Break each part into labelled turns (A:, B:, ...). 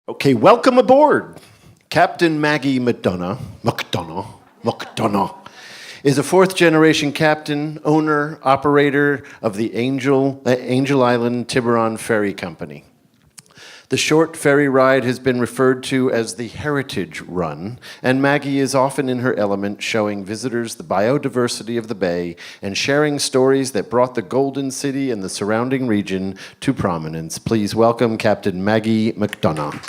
A: Okay, welcome aboard. Captain Maggie McDonogh is a fourth-generation captain, owner, operator of the Angel Island Tiburon Ferry Company. The short ferry ride has been referred to as the Heritage Run, and Maggie is often in her element, showing visitors the biodiversity of the bay and sharing stories that brought the Golden City and the surrounding region to prominence. Please welcome Captain Maggie McDonogh.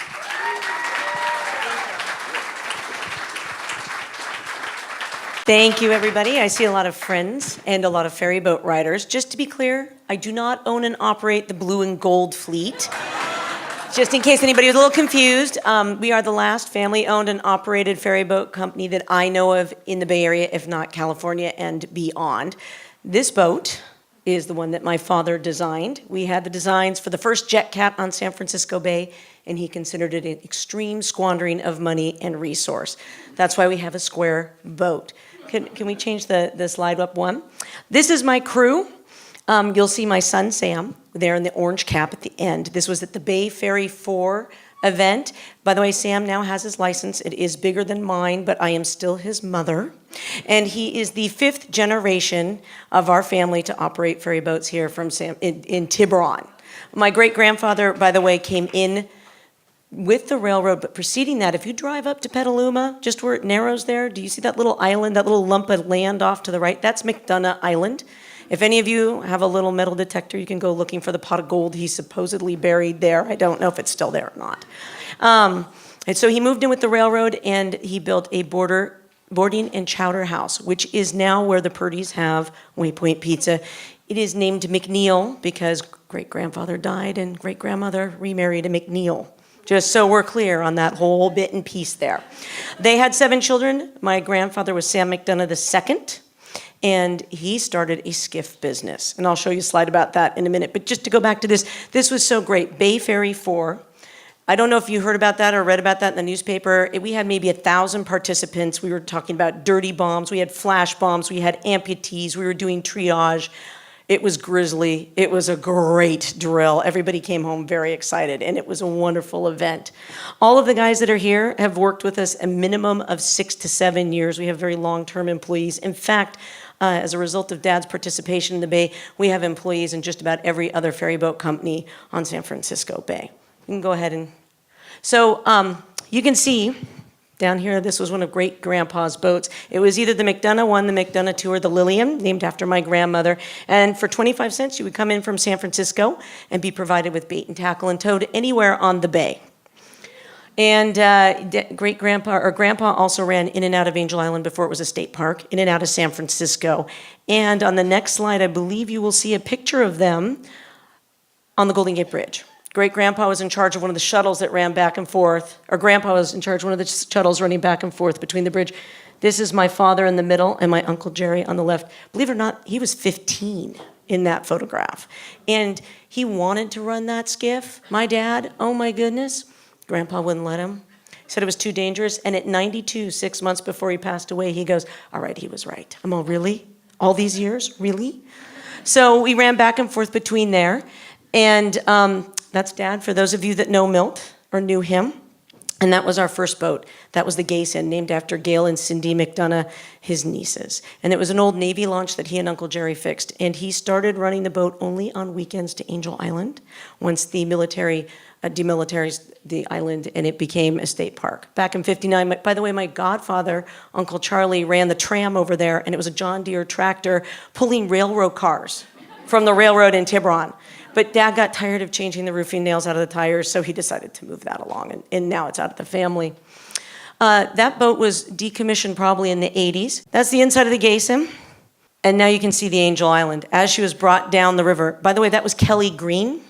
B: Thank you, everybody. I see a lot of friends and a lot of ferry boat riders. Just to be clear, I do not own and operate the blue and gold fleet. Just in case anybody was a little confused, we are the last family-owned and operated ferry boat company that I know of in the Bay Area, if not California and beyond. This boat is the one that my father designed. We had the designs for the first jet cat on San Francisco Bay, and he considered it an extreme squandering of money and resource. That's why we have a square boat. Can we change the slide up one? This is my crew. You'll see my son, Sam, there in the orange cap at the end. This was at the Bay Ferry 4 event. By the way, Sam now has his license. It is bigger than mine, but I am still his mother. And he is the fifth generation of our family to operate ferry boats here from in Tiburon. My great-grandfather, by the way, came in with the railroad, but preceding that, if you drive up to Petaluma, just where it narrows there, do you see that little island, that little lump of land off to the right? That's McDonogh Island. If any of you have a little metal detector, you can go looking for the pot of gold he supposedly buried there. I don't know if it's still there or not. And so he moved in with the railroad, and he built a boarding and chowder house, which is now where the Purdy's have Waypoint Pizza. It is named McNeil because great-grandfather died and great-grandmother remarried a McNeil. Just so we're clear on that whole bit and piece there. They had 7 children. My grandfather was Sam McDonogh II, and he started a skiff business. And I'll show you a slide about that in a minute. But just to go back to this was so great. Bay Ferry 4. I don't know if you heard about that or read about that in the newspaper. We had maybe 1,000 participants. We were talking about dirty bombs. We had flash bombs. We had amputees. We were doing triage. It was grisly. It was a great drill. Everybody came home very excited, and it was a wonderful event. All of the guys that are here have worked with us a minimum of 6 to 7 years. We have very long-term employees. In fact, as a result of Dad's participation in the Bay, we have employees in just about every other ferry boat company on San Francisco Bay. You can go ahead and... So you can see down here, this was one of great-grandpa's boats. It was either the McDonogh 1, the McDonogh 2, or the Lillian, named after my grandmother. And for 25 cents, you would come in from San Francisco and be provided with bait and tackle and towed anywhere on the bay. And Grandpa also ran in and out of Angel Island before it was a state park, in and out of San Francisco. And on the next slide, I believe you will see a picture of them on the Golden Gate Bridge. Great-grandpa was in charge of one of the shuttles that ran back and forth, or Grandpa was in charge of one of the shuttles running back and forth between the bridge. This is my father in the middle and my Uncle Jerry on the left. Believe it or not, he was 15 in that photograph. And he wanted to run that skiff. My dad, oh my goodness, Grandpa wouldn't let him. He said it was too dangerous. And at 92, 6 months before he passed away, he goes, all right, he was right. I'm all, really? All these years? Really? So we ran back and forth between there. And that's Dad, for those of you that know Milt or knew him. And that was our first boat. That was the Gayson, named after Gail and Cindy McDonogh, his nieces. And it was an old Navy launch that he and Uncle Jerry fixed. And he started running the boat only on weekends to Angel Island once the military demilitarized the island and it became a state park. Back in '59, by the way, my godfather, Uncle Charlie, ran the tram over there, and it was a John Deere tractor pulling railroad cars from the railroad in Tiburon. But Dad got tired of changing the roofing nails out of the tires, so he decided to move that along, and now it's out of the family. That boat was decommissioned probably in the 80s. That's the inside of the Gayson. And now you can see the Angel Island as she was brought down the river. By the way, that was Kelly Green.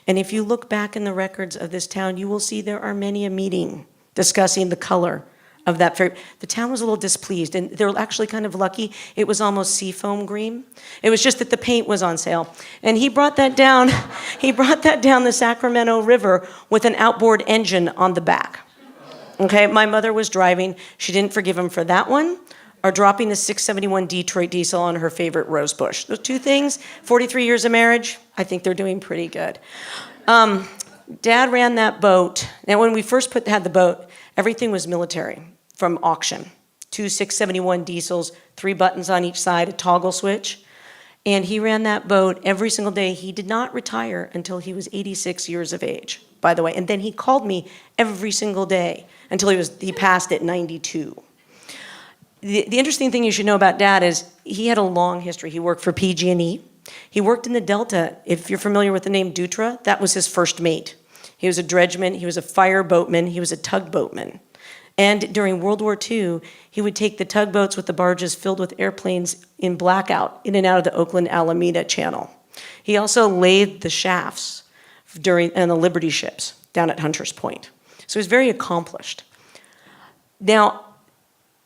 B: And if you look back in the records of this town, you will see there are many a meeting discussing the color of that ferry. The town was a little displeased, and they're actually kind of lucky. It was almost seafoam green. It was just that the paint was on sale. And he brought that down, the Sacramento River with an outboard engine on the back. Okay, my mother was driving. She didn't forgive him for that one, or dropping the 671 Detroit diesel on her favorite rose bush. Those two things, 43 years of marriage, I think they're doing pretty good. Dad ran that boat. Now, when we first had the boat, everything was military from auction. 2 671 diesels, 3 buttons on each side, a toggle switch. And he ran that boat every single day. He did not retire until he was 86 years of age, by the way. And then he called me every single day until he passed at 92. The interesting thing you should know about Dad is he had a long history. He worked for PG&E. He worked in the Delta. If you're familiar with the name Dutra, that was his first mate. He was a dredgeman. He was a fire boatman. He was a tugboatman. And during World War II, he would take the tugboats with the barges filled with airplanes in blackout in and out of the Oakland-Alameda Channel. He also laid the shafts on the Liberty ships down at Hunters Point. So he was very accomplished. Now,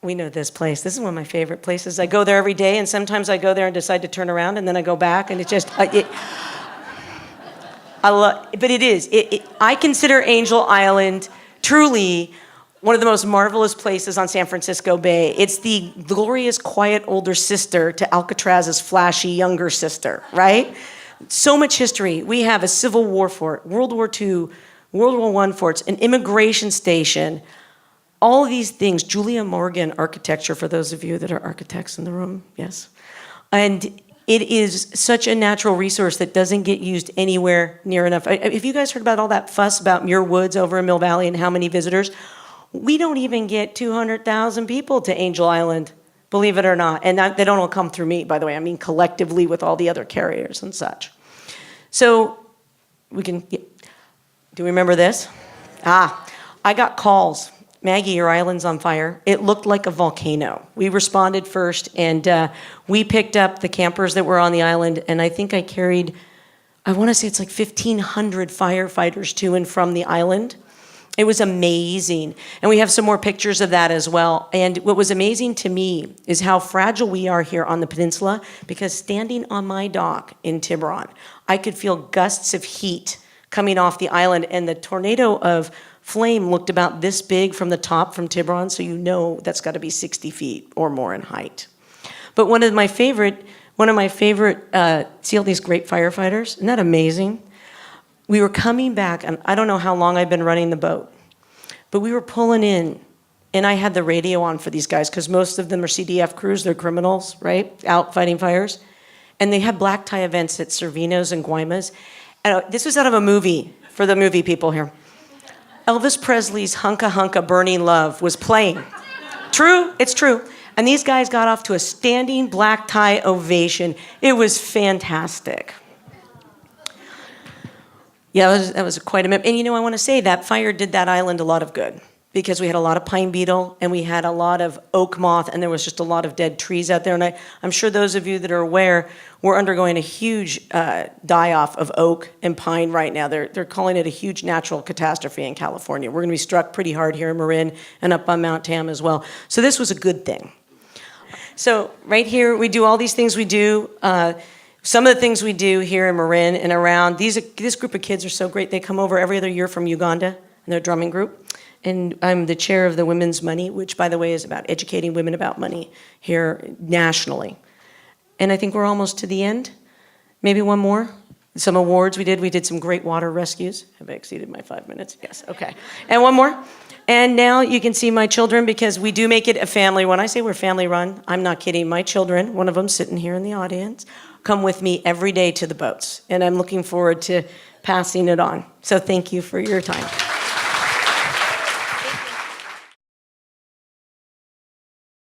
B: we know this place. This is one of my favorite places. I go there every day, and sometimes I go there and decide to turn around, and then I go back, and it's just, but it is. I consider Angel Island truly one of the most marvelous places on San Francisco Bay. It's the glorious, quiet older sister to Alcatraz's flashy younger sister, right? So much history. We have a Civil War fort, World War II, World War I forts, an immigration station, all of these things. Julia Morgan architecture, for those of you that are architects in the room, yes. And it is such a natural resource that doesn't get used anywhere near enough. Have you guys heard about all that fuss about Muir Woods over in Mill Valley and how many visitors? We don't even get 200,000 people to Angel Island, believe it or not. And they don't all come through me, by the way. I mean collectively with all the other carriers and such. So we can, do you remember this? I got calls. Maggie, your island's on fire. It looked like a volcano. We responded first, and we picked up the campers that were on the island, and I think I carried, I want to say it's like 1,500 firefighters to and from the island. It was amazing. And we have some more pictures of that as well. And what was amazing to me is how fragile we are here on the peninsula, because standing on my dock in Tiburon, I could feel gusts of heat coming off the island, and the tornado of flame looked about this big from the top from Tiburon, so you know that's got to be 60 feet or more in height. But one of my favorite, see all these great firefighters? Isn't that amazing? We were coming back, and I don't know how long I've been running the boat, but we were pulling in, and I had the radio on for these guys, because most of them are CDF crews, they're criminals, right, out fighting fires. And they had black tie events at Cervino's and Guaymas. And this was out of a movie, for the movie people here. Elvis Presley's Hunka Hunka Burning Love was playing. True, it's true. And these guys got off to a standing black tie ovation. It was fantastic. Yeah, that was quite a... And I want to say that fire did that island a lot of good, because we had a lot of pine beetle and we had a lot of oak moth, and there was just a lot of dead trees out there. And I'm sure those of you that are aware, we're undergoing a huge die-off of oak and pine right now. They're calling it a huge natural catastrophe in California. We're going to be struck pretty hard here in Marin and up on Mount Tam as well. So this was a good thing. So right here, we do all these things we do. Some of the things we do here in Marin and around, this group of kids are so great. They come over every other year from Uganda, and they're a drumming group. And I'm the chair of the Women's Money, which, by the way, is about educating women about money here nationally. And I think we're almost to the end. Maybe one more. Some awards we did. We did some great water rescues. Have I exceeded my 5 minutes? Yes, okay. And one more. And now you can see my children, because we do make it a family. When I say we're family run, I'm not kidding. My children, one of them sitting here in the audience, come with me every day to the boats. And I'm looking forward to passing it on. So thank you for your time.